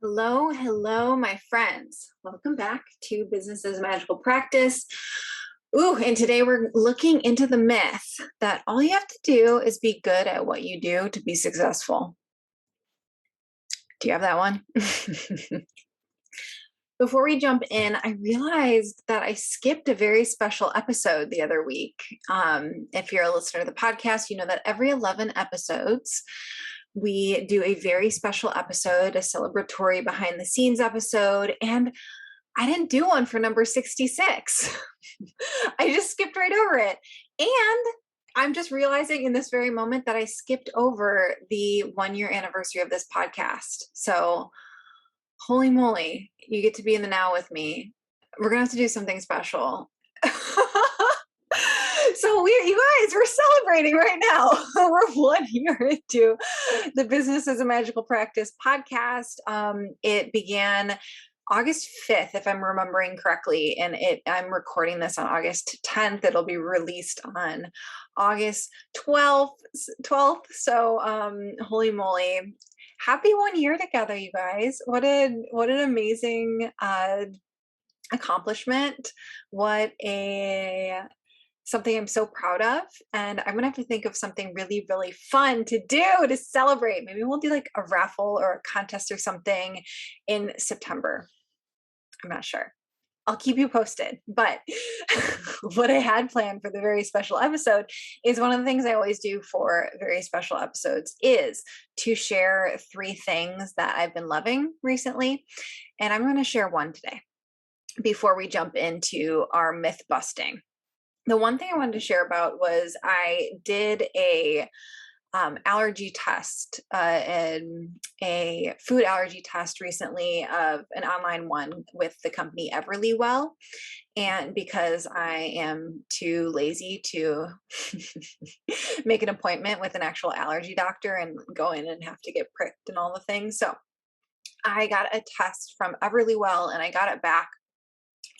Hello, hello, my friends. Welcome back to Business as a Magical Practice. Ooh, and today we're looking into the myth that all you have to do is be good at what you do to be successful. Do you have that one? Before we jump in, I realized that I skipped a very special episode the other week. If you're a listener to the podcast, you know that every 11 episodes, we do a very special episode, a celebratory behind the scenes episode. And I didn't do one for number 66. I just skipped right over it. And I'm just realizing in this very moment that I skipped over the 1 year anniversary of this podcast. So, holy moly, you get to be in the now with me. We're going to have to do something special. So you guys, we're celebrating right now. We're 1 year into the Business as a Magical Practice podcast. It began August 5th, if I'm remembering correctly, and I'm recording this on August 10th. It'll be released on August 12th. So holy moly. Happy 1 year together, you guys. What an amazing accomplishment. What a something I'm so proud of. And I'm gonna have to think of something really, really fun to do to celebrate. Maybe we'll do like a raffle or a contest or something in September. I'm not sure. I'll keep you posted. But what I had planned for the very special episode is one of the things I always do for very special episodes is to share 3 things that I've been loving recently. And I'm going to share one today before we jump into our myth busting. The one thing I wanted to share about was I did a allergy test, and a food allergy test recently, of an online one with the company Everlywell. And because I am too lazy to make an appointment with an actual allergy doctor and go in and have to get pricked and all the things. So I got a test from Everlywell and I got it back.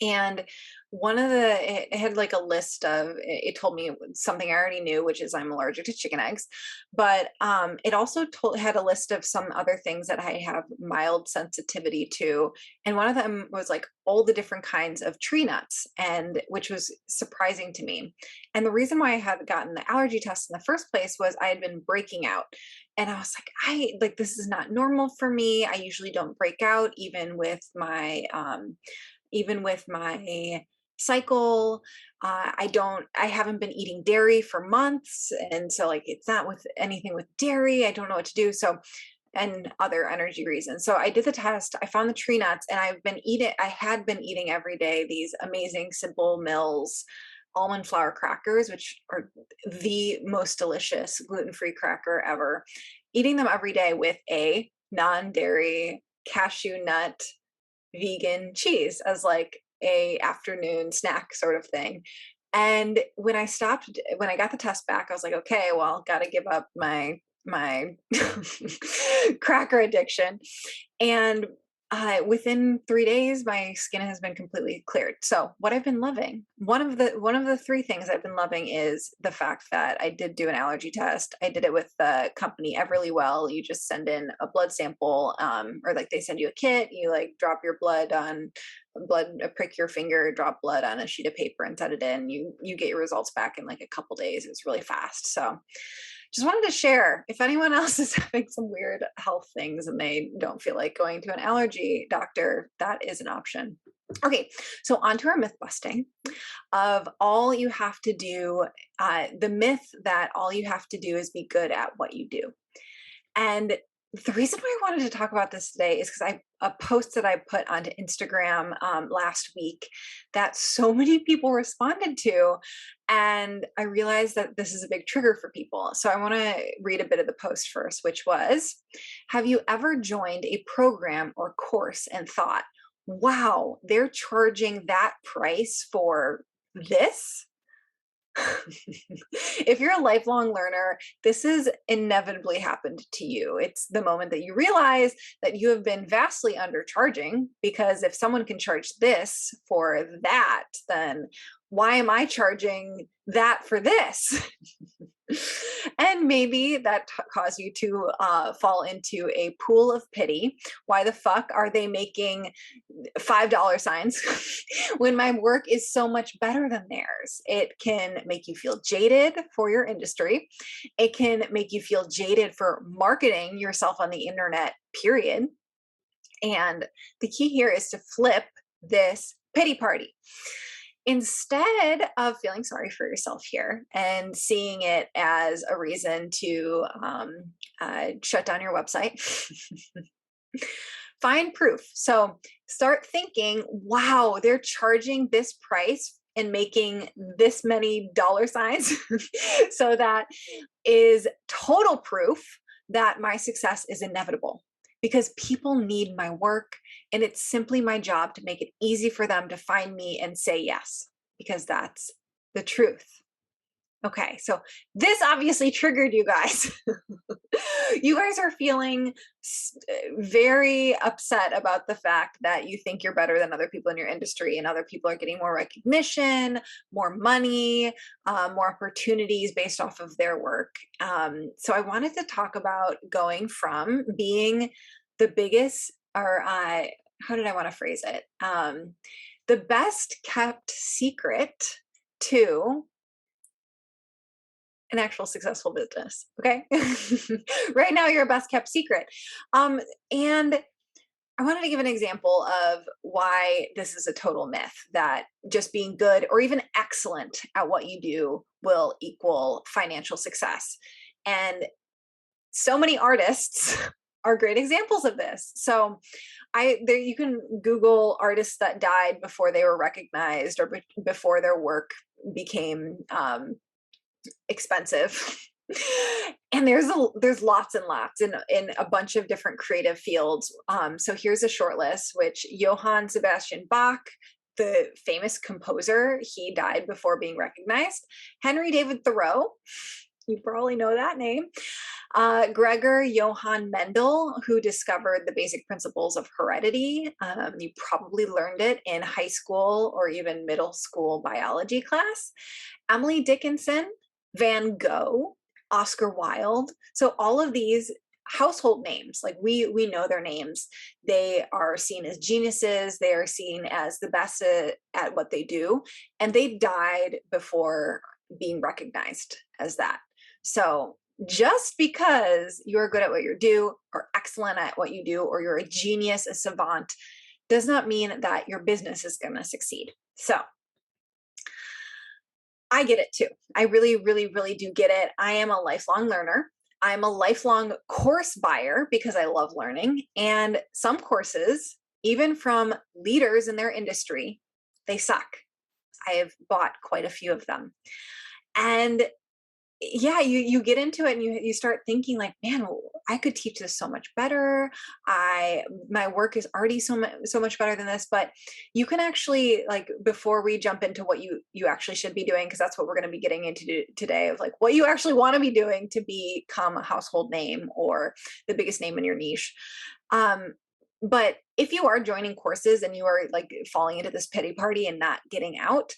And it had like a list of, it told me something I already knew, which is I'm allergic to chicken eggs. But it also had a list of some other things that I have mild sensitivity to. And one of them was like all the different kinds of tree nuts, and which was surprising to me. And the reason why I had gotten the allergy test in the first place was I had been breaking out. And I was like, this is not normal for me. I usually don't break out even with my cycle. I haven't been eating dairy for months. And so like, it's not with anything with dairy. I don't know what to do. So, and other energy reasons. So I did the test, I found the tree nuts, and I had been eating every day these amazing Simple Mills almond flour crackers, which are the most delicious gluten-free cracker ever. Eating them every day with a non-dairy cashew nut vegan cheese as like a afternoon snack sort of thing. And when I got the test back, I was like, okay, well, got to give up my cracker addiction. And within 3 days, my skin has been completely cleared. So what I've been loving, one of the 3 things I've been loving is the fact that I did do an allergy test. I did it with the company Everlywell. You just send in a blood sample, or like they send you a kit. You like drop your prick your finger, drop blood on a sheet of paper and set it in. You get your results back in like a couple days. It's really fast. So just wanted to share, if anyone else is having some weird health things and they don't feel like going to an allergy doctor, that is an option. Okay, so on to our myth busting of all you have to do, the myth that all you have to do is be good at what you do. And the reason why I wanted to talk about this today is because a post that I put onto Instagram last week that so many people responded to, and I realized that this is a big trigger for people. So I want to read a bit of the post first, which was, have you ever joined a program or course and thought, wow, they're charging that price for this? If you're a lifelong learner, this has inevitably happened to you. It's the moment that you realize that you have been vastly undercharging, because if someone can charge this for that, then why am I charging that for this? And maybe that caused you to fall into a pool of pity. Why the fuck are they making $5 signs when my work is so much better than theirs? It can make you feel jaded for your industry. It can make you feel jaded for marketing yourself on the internet, period. And the key here is to flip this pity party. Instead of feeling sorry for yourself here and seeing it as a reason to shut down your website, find proof. So start thinking, wow, they're charging this price and making this many dollar signs. So that is total proof that my success is inevitable because people need my work. And it's simply my job to make it easy for them to find me and say yes, because that's the truth. Okay, so this obviously triggered you guys. You guys are feeling very upset about the fact that you think you're better than other people in your industry, and other people are getting more recognition, more money, more opportunities based off of their work. So I wanted to talk about going from being the biggest, or how did I want to phrase it? The best kept secret to an actual successful business. Okay. Right now, you're a best kept secret. And I wanted to give an example of why this is a total myth, that just being good or even excellent at what you do will equal financial success. And so many artists are great examples of this. So there you can Google artists that died before they were recognized or before their work became expensive. And there's lots and lots in a bunch of different creative fields. So here's a short list, which Johann Sebastian Bach, the famous composer, he died before being recognized. Henry David Thoreau, you probably know that name. Gregor Johann Mendel, who discovered the basic principles of heredity. You probably learned it in high school or even middle school biology class. Emily Dickinson, Van Gogh, Oscar Wilde. So all of these household names, like we know their names. They are seen as geniuses. They are seen as the best at what they do. And they died before being recognized as that. So just because you're good at what you do, or excellent at what you do, or you're a genius, a savant, does not mean that your business is going to succeed. So I get it too. I really, really, really do get it. I am a lifelong learner. I'm a lifelong course buyer because I love learning. And some courses, even from leaders in their industry, they suck. I have bought quite a few of them. And yeah, you get into it and you start thinking like, man, I could teach this so much better. My work is already so much better than this. But you can actually, like, before we jump into what you actually should be doing, because that's what we're going to be getting into today, of like what you actually want to be doing to become a household name or the biggest name in your niche. But if you are joining courses and you are like falling into this pity party and not getting out,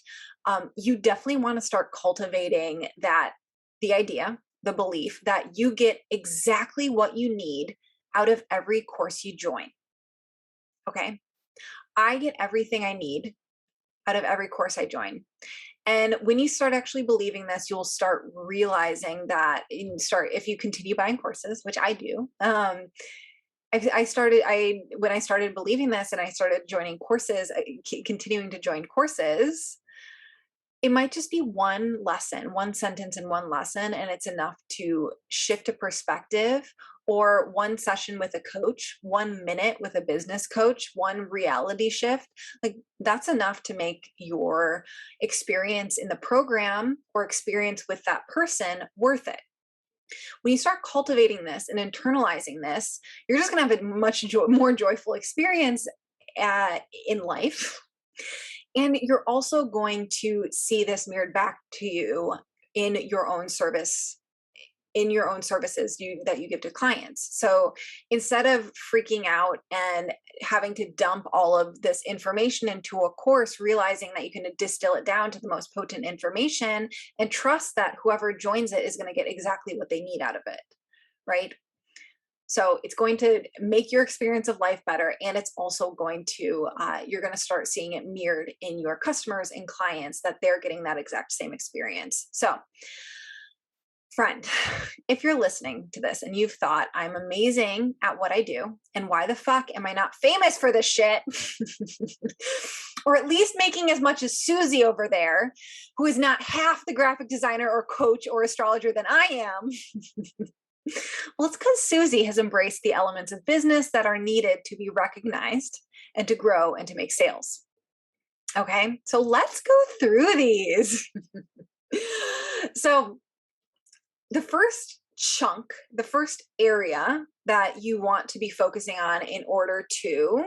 you definitely want to start cultivating the idea, the belief that you get exactly what you need out of every course you join. Okay. I get everything I need out of every course I join. And when you start actually believing this, you'll start realizing that if you continue buying courses, which I do. When I started believing this and I started joining courses, continuing to join courses, it might just be one lesson, one sentence and one lesson, and it's enough to shift a perspective, or one session with a coach, 1 minute with a business coach, one reality shift. Like that's enough to make your experience in the program or experience with that person worth it. When you start cultivating this and internalizing this, you're just going to have a much more joyful experience in life. And you're also going to see this mirrored back to you in your own service in your own services that you give to clients. So instead of freaking out and having to dump all of this information into a course, realizing that you can distill it down to the most potent information and trust that whoever joins it is going to get exactly what they need out of it, right? So it's going to make your experience of life better. And it's also going to, you're going to start seeing it mirrored in your customers and clients, that they're getting that exact same experience. So friend, if you're listening to this and you've thought, I'm amazing at what I do, and why the fuck am I not famous for this shit? Or at least making as much as Susie over there, who is not half the graphic designer or coach or astrologer than I am. Well, it's because Susie has embraced the elements of business that are needed to be recognized and to grow and to make sales. Okay, so let's go through these. So the first chunk, the first area that you want to be focusing on in order to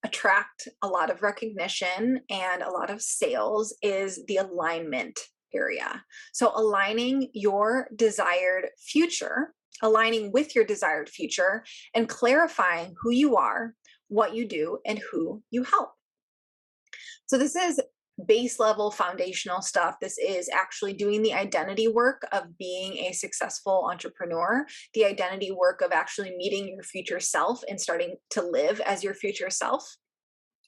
attract a lot of recognition and a lot of sales is the alignment area. So aligning your desired future, aligning with your desired future, and clarifying who you are, what you do, and who you help. So this is base level foundational stuff. This is actually doing the identity work of being a successful entrepreneur, the identity work of actually meeting your future self and starting to live as your future self.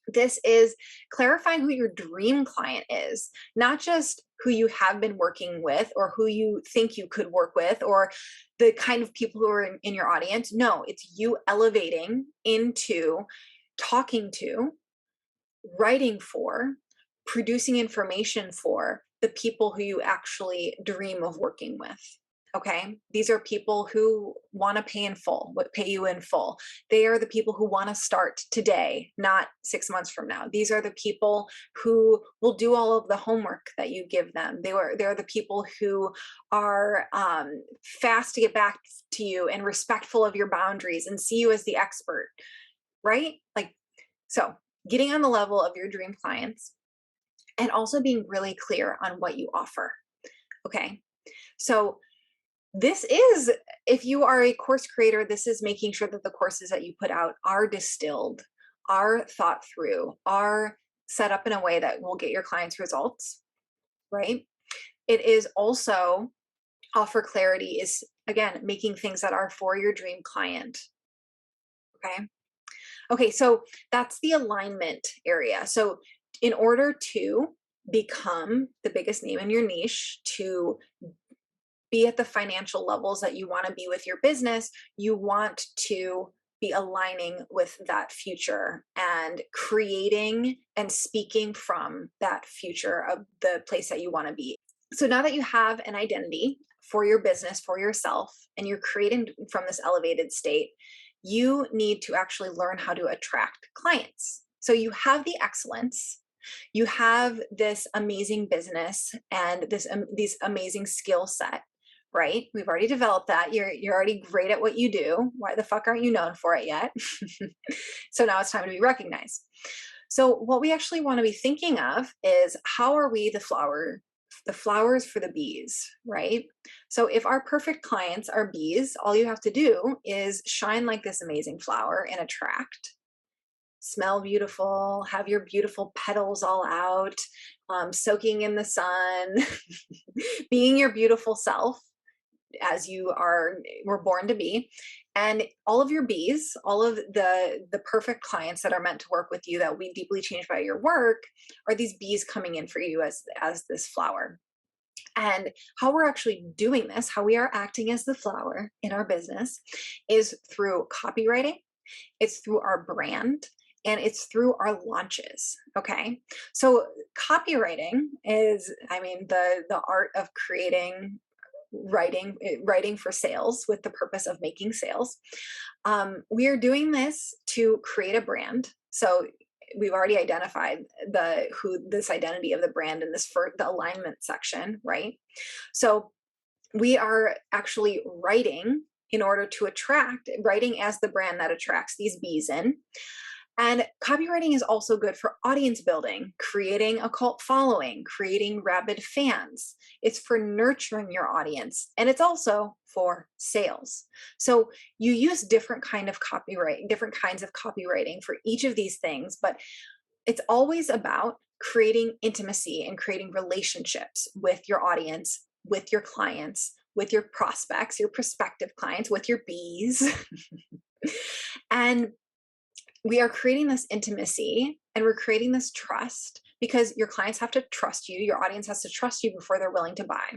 This is clarifying who your dream client is, not just who you have been working with or who you think you could work with or the kind of people who are in your audience. No, it's you elevating into talking to, writing for, producing information for the people who you actually dream of working with. Okay. These are people who want to pay in full, pay you in full. They are the people who want to start today, not 6 months from now. These are the people who will do all of the homework that you give them. They're the people who are fast to get back to you and respectful of your boundaries and see you as the expert, right? Like, so getting on the level of your dream clients and also being really clear on what you offer. Okay. So this is, if you are a course creator, this is making sure that the courses that you put out are distilled, are thought through, are set up in a way that will get your clients results, right? It is also, offer clarity is, again, making things that are for your dream client. Okay. Okay. So that's the alignment area. So in order to become the biggest name in your niche, to be at the financial levels that you want to be with your business, you want to be aligning with that future and creating and speaking from that future of the place that you want to be. So now that you have an identity for your business, for yourself, and you're creating from this elevated state, you need to actually learn how to attract clients. So you have the excellence, you have this amazing business and these amazing skill set, right? We've already developed that. You're already great at what you do. Why the fuck aren't you known for it yet? So now it's time to be recognized. So what we actually want to be thinking of is, how are we the flowers for the bees, right? So if our perfect clients are bees, all you have to do is shine like this amazing flower and attract. Smell beautiful, have your beautiful petals all out, soaking in the sun, being your beautiful self as you were born to be. And all of your bees, all of the perfect clients that are meant to work with you, that will be deeply changed by your work, are these bees coming in for you as this flower. And how we're actually doing this, how we are acting as the flower in our business, is through copywriting, it's through our brand, and it's through our launches. Okay. So copywriting is, the art of writing for sales with the purpose of making sales. We are doing this to create a brand. So we've already identified this identity of the brand in the alignment section, right? So we are actually writing in order to writing as the brand that attracts these bees in. And copywriting is also good for audience building, creating a cult following, creating rabid fans. It's for nurturing your audience, and it's also for sales. So you use different kinds of copywriting for each of these things, but it's always about creating intimacy and creating relationships with your audience, with your clients, with your prospects, your prospective clients, with your bees. And we are creating this intimacy and we're creating this trust because your clients have to trust you, your audience has to trust you before they're willing to buy.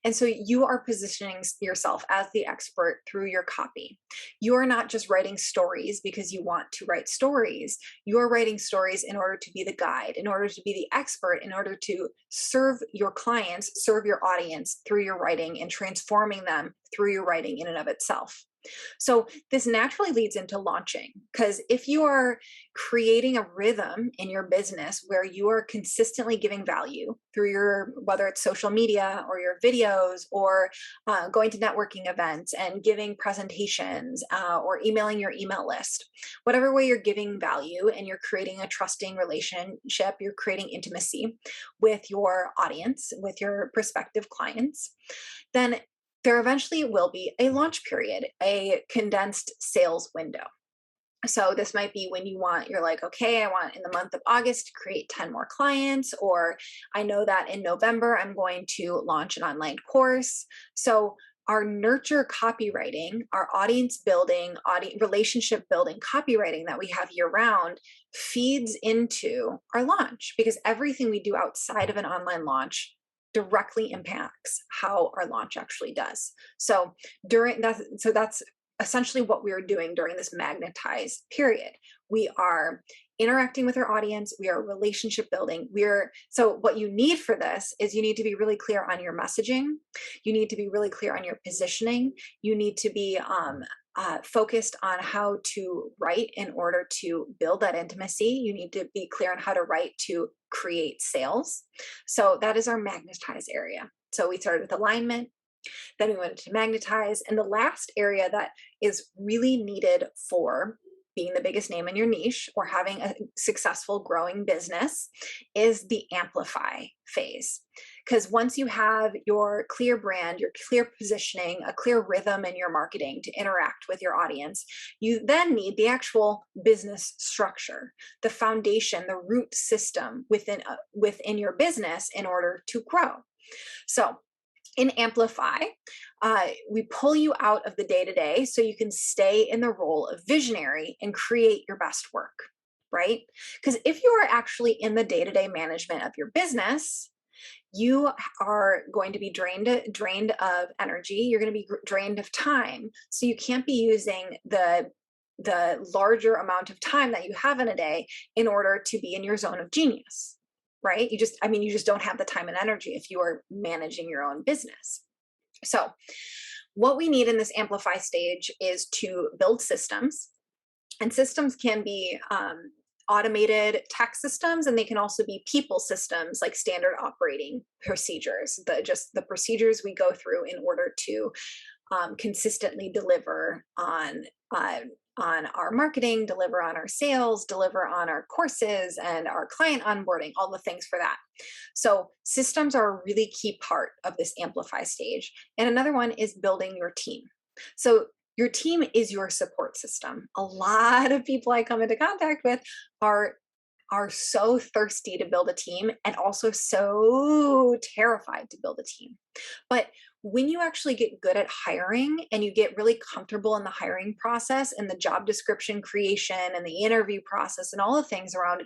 And so you are positioning yourself as the expert through your copy. You are not just writing stories because you want to write stories. You are writing stories in order to be the guide, in order to be the expert, in order to serve your clients, serve your audience through your writing and transforming them through your writing in and of itself. So this naturally leads into launching, because if you are creating a rhythm in your business where you are consistently giving value through your, whether it's social media or your videos or going to networking events and giving presentations or emailing your email list, whatever way you're giving value and you're creating a trusting relationship, you're creating intimacy with your audience, with your prospective clients, then there eventually will be a launch period, a condensed sales window. So this might be when you're like, okay, I want in the month of August to create 10 more clients, or I know that in November I'm going to launch an online course. So our nurture copywriting, our audience building, relationship building copywriting that we have year round feeds into our launch, because everything we do outside of an online launch directly impacts how our launch actually does. So that's essentially what we are doing during this magnetized period. We are interacting with our audience, we are relationship building. So what you need for this is you need to be really clear on your messaging, you need to be really clear on your positioning, you need to be focused on how to write in order to build that intimacy. You need to be clear on how to write to create sales. So that is our magnetize area. So we started with alignment, then we went to magnetize, and the last area that is really needed for being the biggest name in your niche or having a successful growing business is the amplify phase. Because once you have your clear brand, your clear positioning, a clear rhythm in your marketing to interact with your audience, you then need the actual business structure, the foundation, the root system within your business in order to grow. So in Amplify, we pull you out of the day-to-day so you can stay in the role of visionary and create your best work, right? Because if you are actually in the day-to-day management of your business, you are going to be drained of energy. You're going to be drained of time. So you can't be using the larger amount of time that you have in a day in order to be in your zone of genius, right? You just don't have the time and energy if you are managing your own business. So what we need in this amplify stage is to build systems, and systems can be automated tech systems, and they can also be people systems, like standard operating procedures, the procedures we go through in order to consistently deliver on our marketing, deliver on our sales, deliver on our courses and our client onboarding, all the things for that. So systems are a really key part of this amplify stage. And another one is building your team. So your team is your support system. A lot of people I come into contact with are so thirsty to build a team and also so terrified to build a team. But when you actually get good at hiring and you get really comfortable in the hiring process and the job description creation and the interview process and all the things around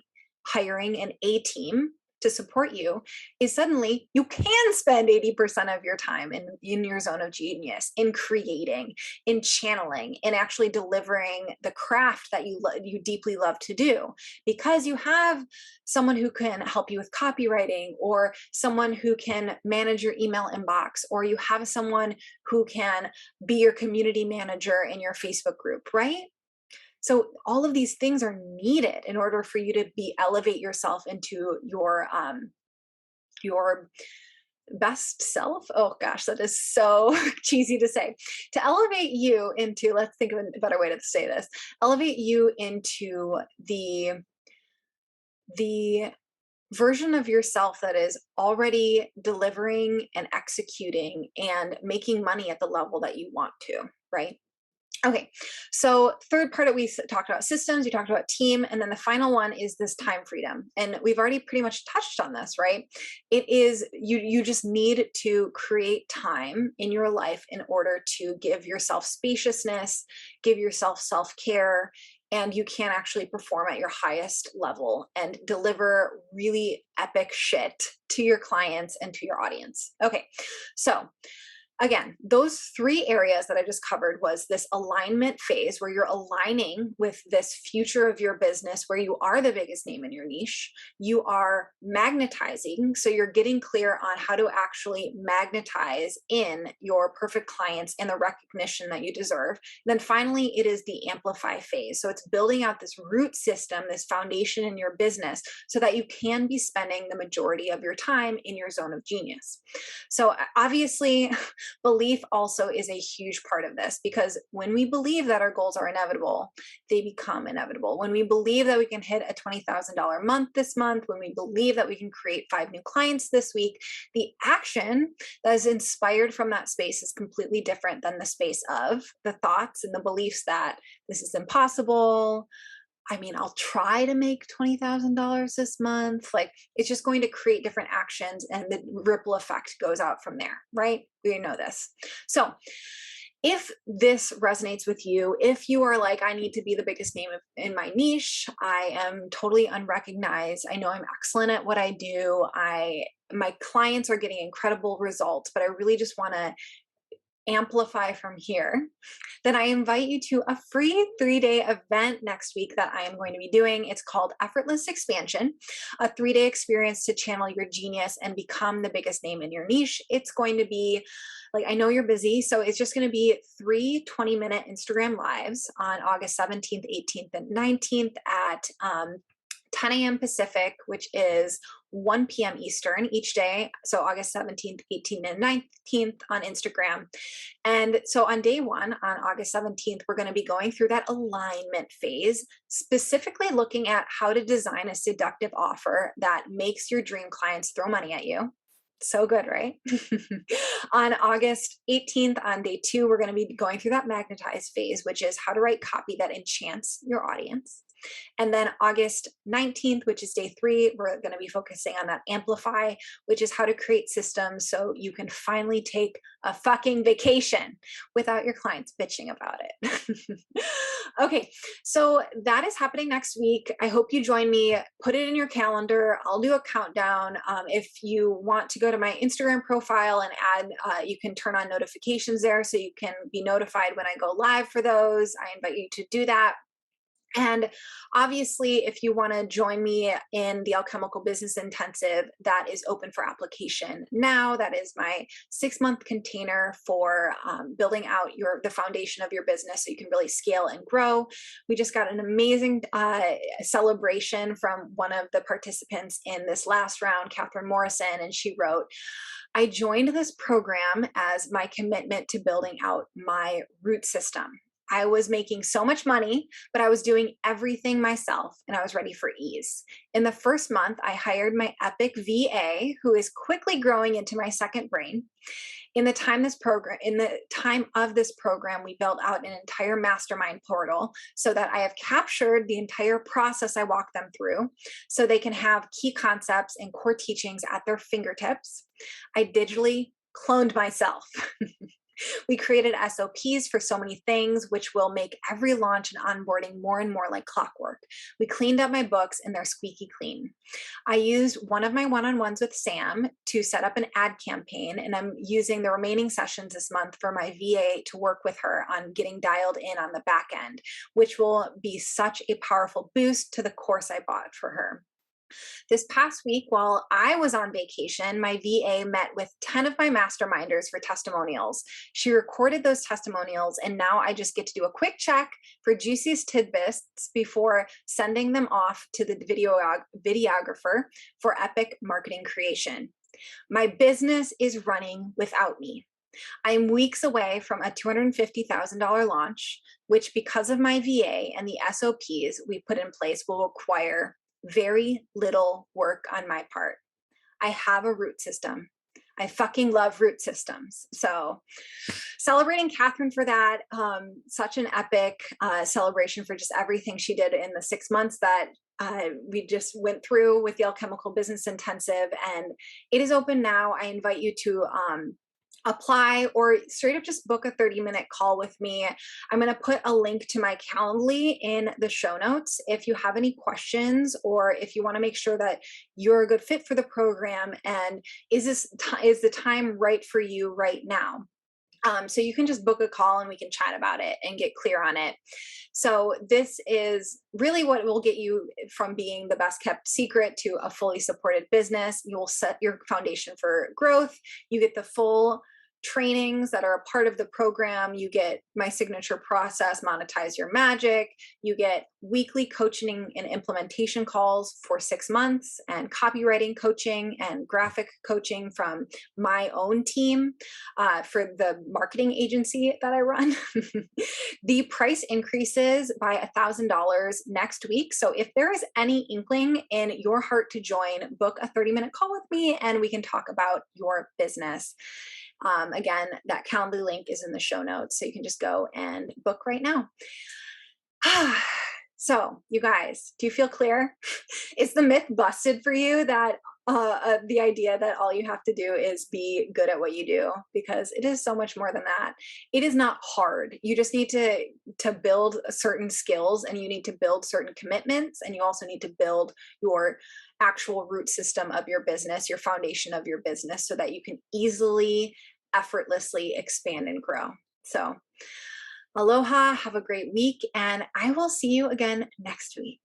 hiring an A team to support you, is suddenly you can spend 80% of your time in your zone of genius, in creating, in channeling, in actually delivering the craft that you deeply love to do, because you have someone who can help you with copywriting, or someone who can manage your email inbox, or you have someone who can be your community manager in your Facebook group, right? So all of these things are needed in order for you to elevate yourself into your best self. Oh gosh, that is so cheesy to say. To elevate you into, let's think of a better way to say this, elevate you into the version of yourself that is already delivering and executing and making money at the level that you want to, right? Okay, so third part that talked about systems, we talked about team, and then the final one is this time freedom. And we've already pretty much touched on this, right? It is you just need to create time in your life in order to give yourself spaciousness, give yourself self-care, and you can actually perform at your highest level and deliver really epic shit to your clients and to your audience. Okay, so again, those three areas that I just covered was this alignment phase where you're aligning with this future of your business where you are the biggest name in your niche. You are magnetizing. So you're getting clear on how to actually magnetize in your perfect clients and the recognition that you deserve. And then finally, it is the amplify phase. So it's building out this root system, this foundation in your business so that you can be spending the majority of your time in your zone of genius. So obviously, belief also is a huge part of this because when we believe that our goals are inevitable, they become inevitable. When we believe that we can hit a $20,000 month this month, when we believe that we can create 5 new clients this week, the action that is inspired from that space is completely different than the space of the thoughts and the beliefs that this is impossible. I mean, I'll try to make $20,000 this month. Like, it's just going to create different actions and the ripple effect goes out from there, right? We know this. So if this resonates with you, if you are like, I need to be the biggest name in my niche, I am totally unrecognized. I know I'm excellent at what I do. My clients are getting incredible results, but I really just want to amplify from here, then I invite you to a free 3-day event next week that I am going to be doing. It's called Effortless Expansion, a 3-day experience to channel your genius and become the biggest name in your niche. It's going to be like, I know you're busy, so it's just going to be 3 20-minute Instagram lives on August 17th, 18th, and 19th at 10 a.m. Pacific, which is 1 p.m. Eastern each day. So August 17th, 18th, and 19th on Instagram. And so on day one, on August 17th, we're going to be going through that alignment phase, specifically looking at how to design a seductive offer that makes your dream clients throw money at you. So good, right? On August 18th, on day 2, we're going to be going through that magnetize phase, which is how to write copy that enchants your audience. And then August 19th, which is day 3, we're going to be focusing on that amplify, which is how to create systems so you can finally take a fucking vacation without your clients bitching about it. Okay, so that is happening next week. I hope you join me. Put it in your calendar. I'll do a countdown. If you want to go to my Instagram profile and add, you can turn on notifications there so you can be notified when I go live for those. I invite you to do that. And obviously, if you want to join me in the Alchemical Business Intensive, that is open for application now. That is my 6-month container for building out the foundation of your business so you can really scale and grow. We just got an amazing celebration from one of the participants in this last round, Catherine Morrison, and she wrote, I joined this program as my commitment to building out my root system. I was making so much money, but I was doing everything myself and I was ready for ease. In the first month, I hired my epic VA, who is quickly growing into my second brain. In the time of this program, we built out an entire mastermind portal so that I have captured the entire process I walk them through so they can have key concepts and core teachings at their fingertips. I digitally cloned myself. We created SOPs for so many things, which will make every launch and onboarding more and more like clockwork. We cleaned up my books and they're squeaky clean. I used one of my one-on-ones with Sam to set up an ad campaign, and I'm using the remaining sessions this month for my VA to work with her on getting dialed in on the back end, which will be such a powerful boost to the course I bought for her. This past week, while I was on vacation, my VA met with 10 of my masterminders for testimonials. She recorded those testimonials, and now I just get to do a quick check for juiciest tidbits before sending them off to the videographer for epic marketing creation. My business is running without me. I'm weeks away from a $250,000 launch, which, because of my VA and the SOPs we put in place, will require very little work on my part. I have a root system. I fucking love root systems. So, celebrating Catherine for that, such an epic celebration for just everything she did in the 6 months that we just went through with the Alchemical Business Intensive. And it is open now. I invite you to apply or straight up just book a 30-minute call with me. I'm going to put a link to my Calendly in the show notes. If you have any questions or if you want to make sure that you're a good fit for the program and is the time right for you right now? So you can just book a call and we can chat about it and get clear on it. So this is really what will get you from being the best kept secret to a fully supported business. You will set your foundation for growth. You get the full trainings that are a part of the program. You get my signature process, Monetize Your Magic. You get weekly coaching and implementation calls for 6 months, and copywriting coaching and graphic coaching from my own team for the marketing agency that I run. The price increases by $1,000 next week. So if there is any inkling in your heart to join, book a 30-minute call with me and we can talk about your business. Again, that Calendly link is in the show notes, so you can just go and book right now. So, you guys, do you feel clear? Is the myth busted for you that the idea that all you have to do is be good at what you do? Because it is so much more than that. It is not hard. You just need to build certain skills, and you need to build certain commitments, and you also need to build your actual root system of your business, your foundation of your business, so that you can easily, effortlessly expand and grow. So, aloha, have a great week, and I will see you again next week.